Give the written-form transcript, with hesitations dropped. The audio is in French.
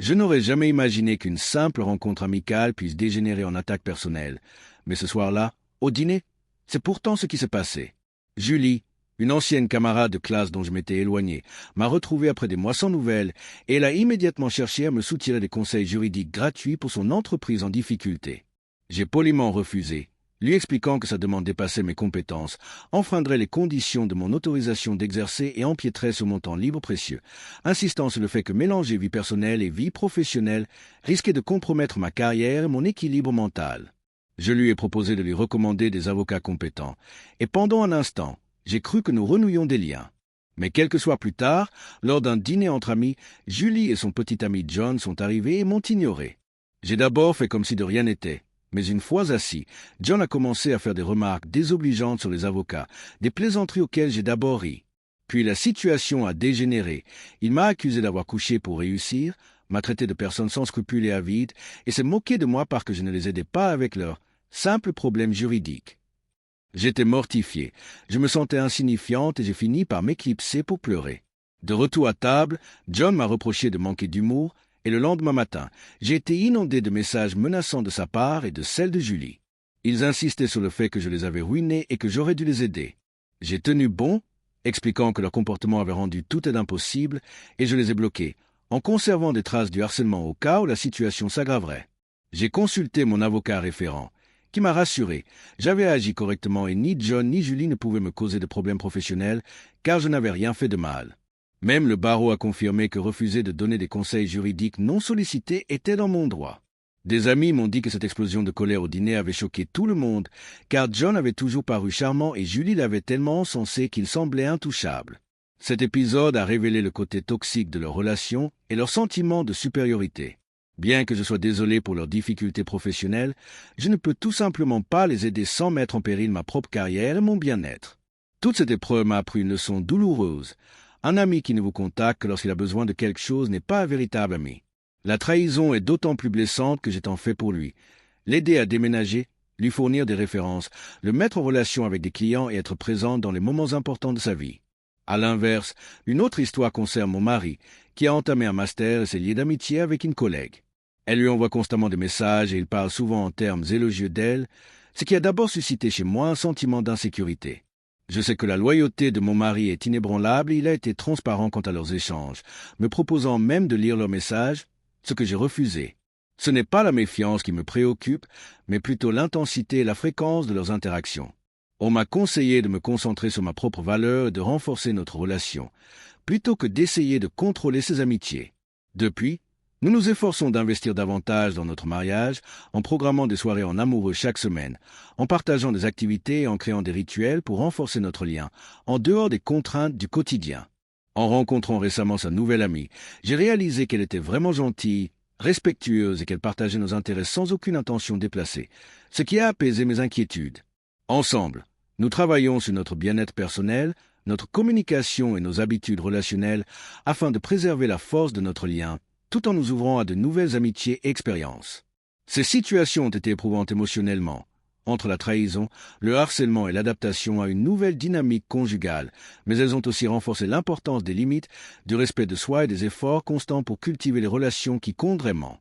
Je n'aurais jamais imaginé qu'une simple rencontre amicale puisse dégénérer en attaque personnelle. Mais ce soir-là, au dîner, c'est pourtant ce qui s'est passé. Julie, une ancienne camarade de classe dont je m'étais éloigné, m'a retrouvé après des mois sans nouvelles et elle a immédiatement cherché à me soutirer des conseils juridiques gratuits pour son entreprise en difficulté. J'ai poliment refusé, lui expliquant que sa demande dépassait mes compétences, enfreindrait les conditions de mon autorisation d'exercer et empiéterait sur mon temps libre précieux, insistant sur le fait que mélanger vie personnelle et vie professionnelle risquait de compromettre ma carrière et mon équilibre mental. Je lui ai proposé de lui recommander des avocats compétents, et pendant un instant, j'ai cru que nous renouions des liens. Mais quelques soirs plus tard, lors d'un dîner entre amis, Julie et son petit ami John sont arrivés et m'ont ignoré. J'ai d'abord fait comme si de rien n'était. Mais une fois assis, John a commencé à faire des remarques désobligeantes sur les avocats, des plaisanteries auxquelles j'ai d'abord ri. Puis la situation a dégénéré. Il m'a accusé d'avoir couché pour réussir, m'a traité de personne sans scrupules et avide, et s'est moqué de moi parce que je ne les aidais pas avec leurs simples problèmes juridiques. J'étais mortifié, je me sentais insignifiante et j'ai fini par m'éclipser pour pleurer. De retour à table, John m'a reproché de manquer d'humour, et le lendemain matin, j'ai été inondé de messages menaçants de sa part et de celle de Julie. Ils insistaient sur le fait que je les avais ruinés et que j'aurais dû les aider. J'ai tenu bon, expliquant que leur comportement avait rendu tout aide impossible, et je les ai bloqués, en conservant des traces du harcèlement au cas où la situation s'aggraverait. J'ai consulté mon avocat référent, qui m'a rassuré. J'avais agi correctement et ni John ni Julie ne pouvaient me causer de problèmes professionnels, car je n'avais rien fait de mal. Même le barreau a confirmé que refuser de donner des conseils juridiques non sollicités était dans mon droit. Des amis m'ont dit que cette explosion de colère au dîner avait choqué tout le monde, car John avait toujours paru charmant et Julie l'avait tellement encensé qu'il semblait intouchable. Cet épisode a révélé le côté toxique de leur relation et leur sentiment de supériorité. Bien que je sois désolé pour leurs difficultés professionnelles, je ne peux tout simplement pas les aider sans mettre en péril ma propre carrière et mon bien-être. Toute cette épreuve m'a appris une leçon douloureuse. Un ami qui ne vous contacte que lorsqu'il a besoin de quelque chose n'est pas un véritable ami. La trahison est d'autant plus blessante que j'ai tant fait pour lui. L'aider à déménager, lui fournir des références, le mettre en relation avec des clients et être présent dans les moments importants de sa vie. À l'inverse, une autre histoire concerne mon mari, qui a entamé un master et s'est lié d'amitié avec une collègue. Elle lui envoie constamment des messages et il parle souvent en termes élogieux d'elle, ce qui a d'abord suscité chez moi un sentiment d'insécurité. Je sais que la loyauté de mon mari est inébranlable et il a été transparent quant à leurs échanges, me proposant même de lire leurs messages, ce que j'ai refusé. Ce n'est pas la méfiance qui me préoccupe, mais plutôt l'intensité et la fréquence de leurs interactions. On m'a conseillé de me concentrer sur ma propre valeur et de renforcer notre relation, plutôt que d'essayer de contrôler ses amitiés. Depuis, nous nous efforçons d'investir davantage dans notre mariage, en programmant des soirées en amoureux chaque semaine, en partageant des activités et en créant des rituels pour renforcer notre lien, en dehors des contraintes du quotidien. En rencontrant récemment sa nouvelle amie, j'ai réalisé qu'elle était vraiment gentille, respectueuse et qu'elle partageait nos intérêts sans aucune intention déplacée, ce qui a apaisé mes inquiétudes. Ensemble, nous travaillons sur notre bien-être personnel, notre communication et nos habitudes relationnelles afin de préserver la force de notre lien, tout en nous ouvrant à de nouvelles amitiés et expériences. Ces situations ont été éprouvantes émotionnellement. Entre la trahison, le harcèlement et l'adaptation à une nouvelle dynamique conjugale, mais elles ont aussi renforcé l'importance des limites, du respect de soi et des efforts constants pour cultiver les relations qui comptent vraiment.